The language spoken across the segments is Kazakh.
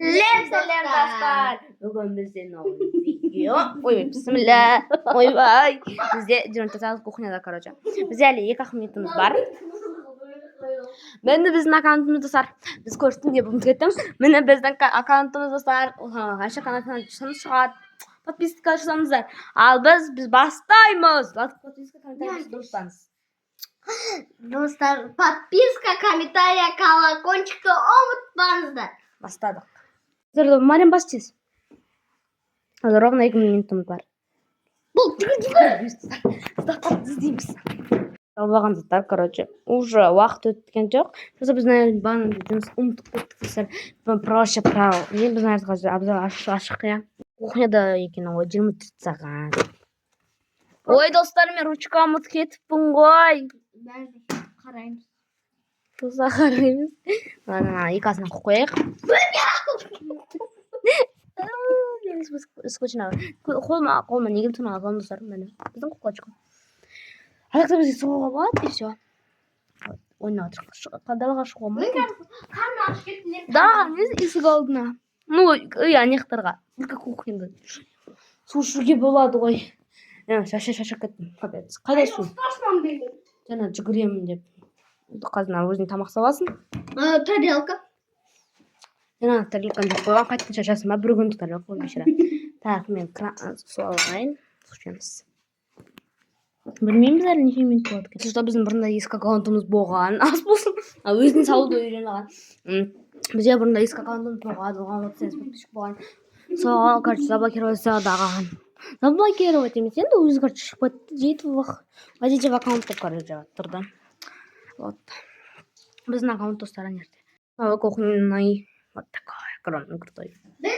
Сәлем достар. Бүгін бізде новый видео. Ой, бисмилля. Ойбай. Бізде 24 кухняда, короче. Бізде әлі 2 аккаунтымыз бар. Мені біздің аккаунтымыз достар. Біз көрсетін деп ұмытып кеттім. Мені біздің аккаунтымыз достар. Қанша каналдан шығады. Подписка жасаңыздар. Ал біз бастаймыз. Подписка комментарий Достар, подписка, комментарий, колокольчикті ұмытпаңыздар. Бастадық. Марин бас тез. Ровно 2 минутымыз бар. Бұл Стартап іздейміз. Албаған заттар, короче. Уже уақыт өткен жоқ. Просто біз бағана дейміз ұмытып кеттік. Проще право. Мен біз обзор ашық, я. Кухняда екен ғой 24 сағат. Ой, достар, мен ручка ұмытып кетіппін ғой. қараймыз. Туса қараймыз. Ана, екасын қойық. Скучно. Қолма неге тұна алған достар, мені. Біздің қоқлачқа. Алақта бізге соғуға болады, и все. Ойна далаға шығуға болады. Қарны ашып кеттілер. Да, несі есік алдына. Ну, анектарға. Бүлкі кухнеда. Су ішуге болады ғой. Шашып кеттім. Қайда су? Жаңа жүгіремін деп. Қазына өзің тамақ саласын. Тарелка. Жаңа тарелканы деп қойған, қайттың шашасын ба? Бір күн тарелка қой бешіра. Так, мен су алғайын. Су ішеміз. Білмейміз әлі неше минут болады екен. Что біздің бұрында ескі аккаунтымыз болған. Аз болсын. Өзін салуды үйреніп алған. Бізде бұрында ескі аккаунтымыз болған. Оған 30 подписчик болған. Соған, короче, заблокировать даған. Заблокировать емес. Енді өзі, короче, шығып кетті. Войдите в аккаунт деп, короче, тұрды. Вот. Біздің аккаунт достары нерде. Кухонный. Вот такой. Огромный, крутой. Біз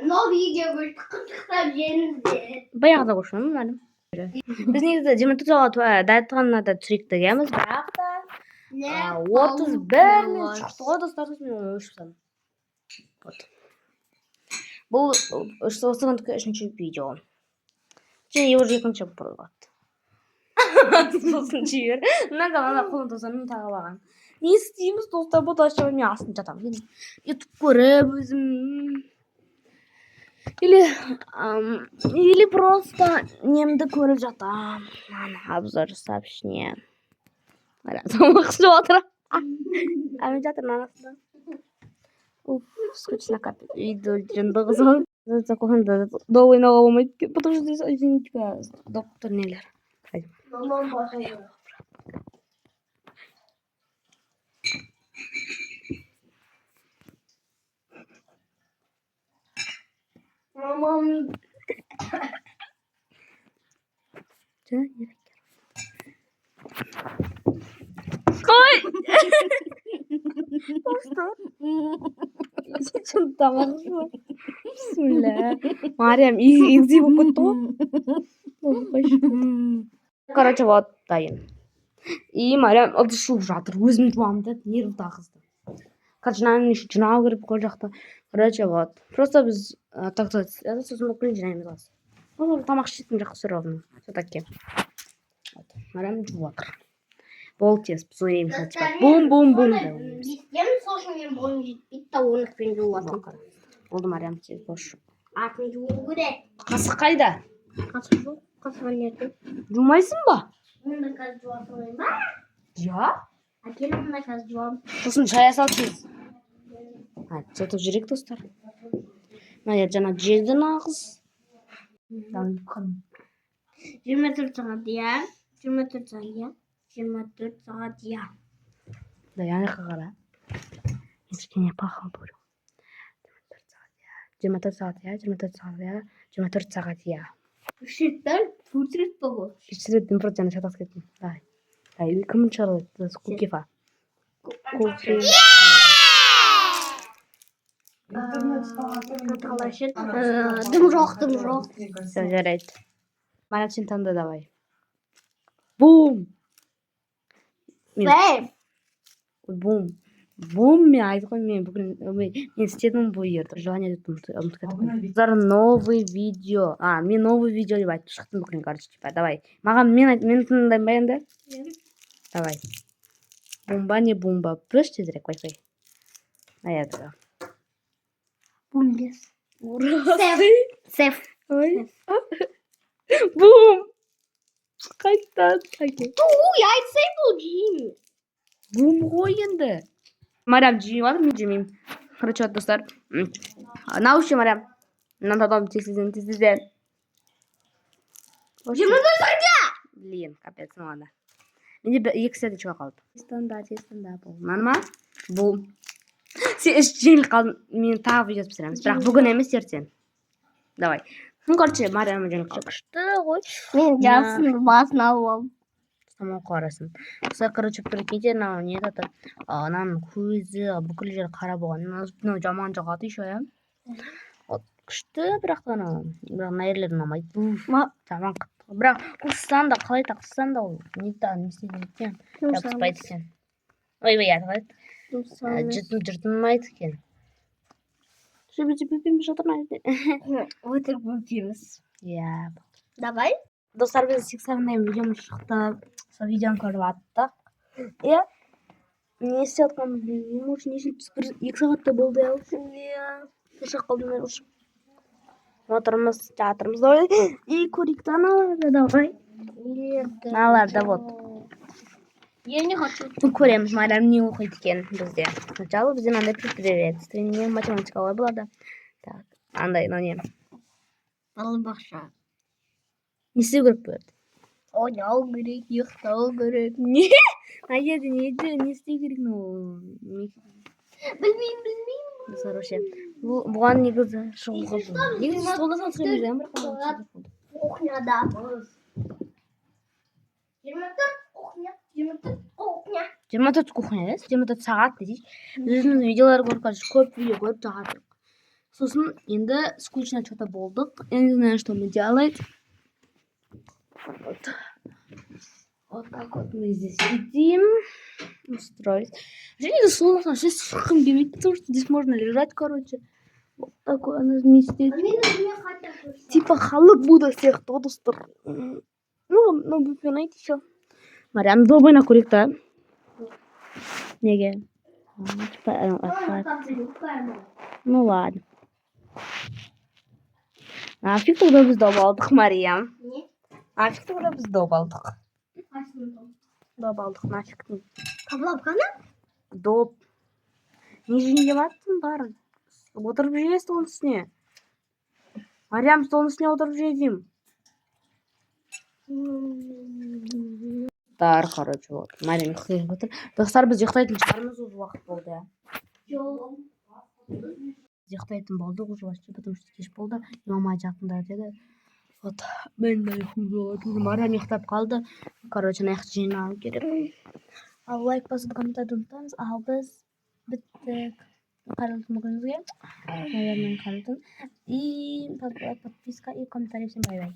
но видео қыртықтап жеңіздер. Баяғыда көшемін, мәлім. Біз негізі 24 сағат дайыттығанына да түсірек дегенбіз, бірақ та 31 минут шықты ғой достар, мен өшіпсам. Бұл осы күндікі 3-ші видео. Және уже 2-ші болады. Сосын жібер. Мына қалана қолын достарым тағы баған. Не істейміз достар, бұл ташығы мен астын жатамын. Ютуб көріп өзім. Или просто немді көріп жатам. Обзор жасап ішіне. Тамақ ішіп отыр. Әмін жатыр нанасында. Скучно капец. Видео жынды қызым. Кухонда до ойнауға болмайды. Потому что здесь извините, доктор нелер. Мамам бақылы. Мамам. Ой! Достар. Сен тамақ ішіп. Бисмилля. Мариям, игзи болып кетті ғой. Короче, вот дайын. И Мариям ыдыс жуып жатыр. Өзім жуамын деп нерві тағызды. Короче, нанын еще жинау керек қой жақта. Короче, вот. Просто біз так сосын бүкіл жинаймыз. Тамақ ішетін жоқ все равно. Все-таки. Мариям жуып жатыр. Бол тез, біз ойнаймыз. Бум-бум-бум. Бестен сосын мен бойым жетпейді, та онықпен жуылатын. Болды Мариям тез бош. Атын жуылу керек. Қасық қайда? Қасық жоқ, қасыға нерді. Жумайсың ба? Мұнда қазір жуасың ойын ба? Ja? Әкелі мұнда қазір жуам. Сосын шая сал тез. Жетіп жүрек достар. Жаңа жерді нағыз. 24 сағат я. 24 сағат я. 24 сағат я. Да, яны қағара. Кішкене пахал бұру. 24 сағат я. 24 сағат я. 24 сағат я. Үш реттен 4 рет па бұл? 3 реттен просто жаңа шатас кеттім. Дай. Кім шығарады? Кукифа. Дым жоқ. Все, жарайды. Марат, сен таңда давай. Бум! Бум! Бум, мен айтып қой, мен істедім бұл ерді. Желание ұмытып кеттім. Қыздар, новый видео. Мен новый видео деп айтып шықтым бүкілін, короче. Давай. Маған мен тыңдайын ба енді? Давай. Бумба не бумба. Плюс тезірек, қой. Yes. Сеф. Ой. Бум. Қайтадан сәке. Я айтсай бұл жеймін. Бум ғой енді. Марям жейіп алып, мен жемеймін. Короче, вот, достар. Науши, Марям. Мынаны тезледен. 24-те! Блин, капец, ну ладно. Менде 2 сәті шыға қалды. Тестанда бұл. Мынаны ма? Бұл. Сен жеңіл қалдың. Мен тағы видео пісіреміз. Бірақ бүгін емес, ертең. Давай. Ну, короче, Марям жеңіл қалды. Күшті ғой. Мен жасын басын алып. Самал қарасын. Осы, короче, прикиньте, не айтады. Ананың көзі, бүкіл жері қара болған. Мынау жаман жағады еще, я. Вот, күшті, бірақ мына ерлер ұнамайды. Жаман қыт. Бірақ қылсаң да, қалай тақсаң да ол. Не істейді екен? Жабыспайды екен. Ой, аты қалайды. Жыртынмайды екен. Жібіп жатырмайды. Отырып өтеміз. Иә. Давай. Достар, біз 80-ден видеомыз шықты. Сол видеоны көріп аттық. Иә. Не істеп жатқанымды білмеймін. Уже 2 сағатта болды, я. Иә. Шаршап қалдым мен уже. Отырмыз, жатырмыз. И көрейік аналарды, давай. Аналарды, вот. Я не хочу. Көреміз, Марям не оқиды екен бізде. Сначала бізде мынандай приветствие, математикалар болады. Так, андай, но не. Балабақша. Не істеу керек болады? Ойнау керек, ұйықтау керек. Не? Айды, не істеу керек? Білмеймін. Вообще. Бұған негізі шығуға болады. Негізі столда салсырмыз, я бір қалады. Кухняда. 24 кухня. 24 кухня. 24 кухня, да? 24 сағат дейсіз. Біз өзіміз видеолар көріп, көп видео көріп жағатырық. Сосын енді скучно что-то болдық. Я не знаю, что мы делать. Вот так вот мы здесь сидим. Устроить. Вообще, солнечно, сейчас слишком белит, потому что здесь можно лежать, короче. Вот такое оно вместе. Типа халабуда всех тодустр. Ну, выпинайте еще. Марям, долбойна көрейік-та. Неге? Ну ладно. Нафиг тогда біз доп алдық, Марям? Не? Нафиг тогда біз доп алдық? Доп алдық, нафиг. Қаблап қана? Доп. Не жейін деп аттың бар. Отырып жей столдың үстіне. Марям, столдың үстіне отырып жей деймін. Короче, вот. Марям ұйықтап отыр. Достар, біз ұйықтайтын шығармыз, уже уақыт болды, я. Жоқ. Ұйықтайтын болдық уже, потому что кеш болды. Мама жақында деді. Вот, мен де ұйқым болады. Марям ұйықтап қалды. Короче, аяқты жинау керек. Ал лайк басып комментарийді ұмытпаңыз. Ал біз біттік. Қаралдың бүгінізге. Наверное, қаралдың. И подписка и комментарий. Всем бай-бай.